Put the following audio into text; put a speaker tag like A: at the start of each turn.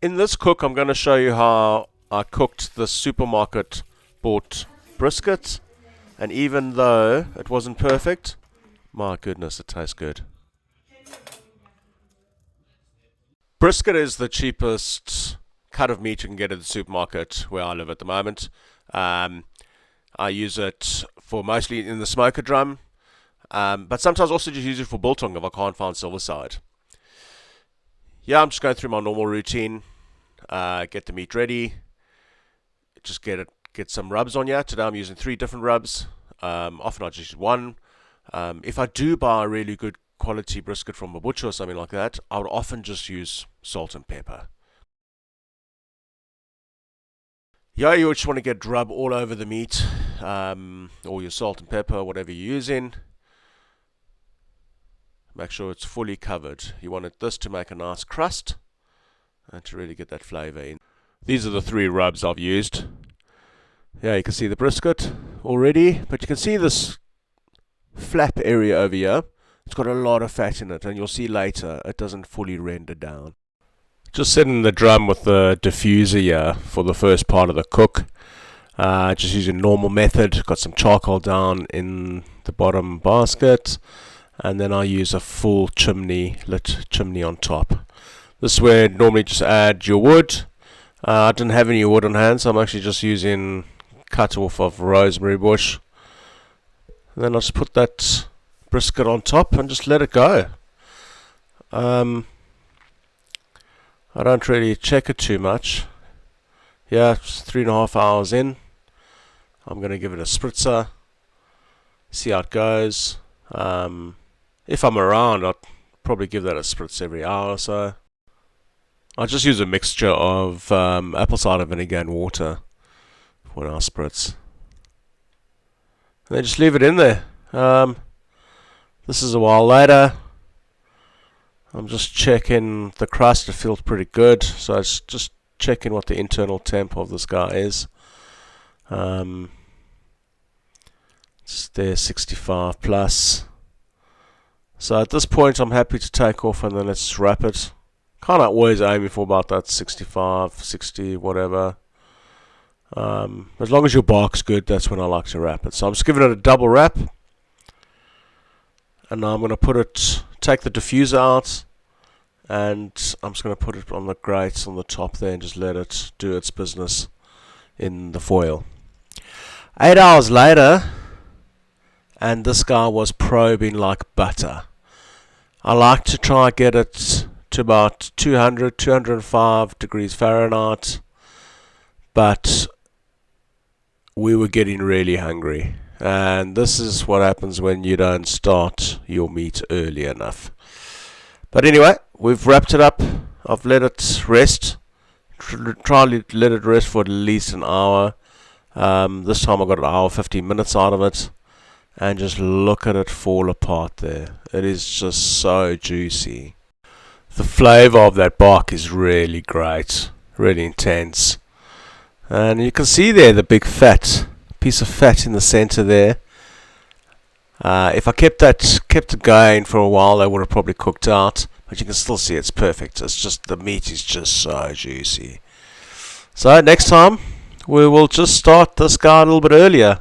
A: In this cook, I'm going to show you how I cooked the supermarket bought brisket, and even though it wasn't perfect, my goodness, it tastes good. Brisket is the cheapest cut of meat you can get at the supermarket where I live at the moment. I use it for mostly in the smoker drum, but sometimes also just use it for biltong if I can't find silver side. Yeah, I'm just going through my normal routine. Get the meat ready. Just get some rubs on here. Today I'm using 3 different rubs. Often I just use one. If I do buy a really good quality brisket from a butcher or something like that, I would often just use salt and pepper. Yeah, you just want to get rub all over the meat, or your salt and pepper, whatever you're using. Make sure it's fully covered. You want this to make a nice crust and to really get that flavor in. These are the 3 rubs I've used. Yeah, you can see the brisket already, but you can see this flap area over here. It's got a lot of fat in it, and you'll see later it doesn't fully render down. Just setting the drum with the diffuser here for the first part of the cook. Just using normal method. Got some charcoal down in the bottom basket, and then I use a full lit chimney on top. This is where normally just add your wood. I didn't have any wood on hand, so I'm actually just using cut off of rosemary bush. And then I'll just put that brisket on top and just let it go. I don't really check it too much. Yeah, it's 3.5 hours in. I'm going to give it a spritzer, see how it goes. If I'm around, I'll probably give that a spritz every hour or so. I just use a mixture of apple cider vinegar and water when I spritz. And then just leave it in there. This is a while later. I'm just checking the crust. It feels pretty good, so it's just checking what the internal temp of this guy is. It's there, 65 plus. So at this point I'm happy to take off, and then let's wrap it. Kind of always aiming for about that 65, 60, whatever. As long as your bark's good, that's when I like to wrap it. So I'm just giving it a double wrap. And now I'm going to take the diffuser out, and I'm just going to put it on the grate on the top there and just let it do its business in the foil. 8 hours later, and this guy was probing like butter. I like to try and get it to about 200, 205 degrees Fahrenheit, but we were getting really hungry. And this is what happens when you don't start your meat early enough. But anyway, we've wrapped it up. I've let it rest. Try to let it rest for at least an hour. This time I got an hour 15 minutes out of it. And just look at it fall apart there. It is just so juicy. The flavor of that bark is really great. Really intense. And you can see there the big piece of fat in the center there. If I kept it going for a while, they would have probably cooked out, but you can still see it's perfect. It's just, the meat is just so juicy. So next time we will just start this guy a little bit earlier.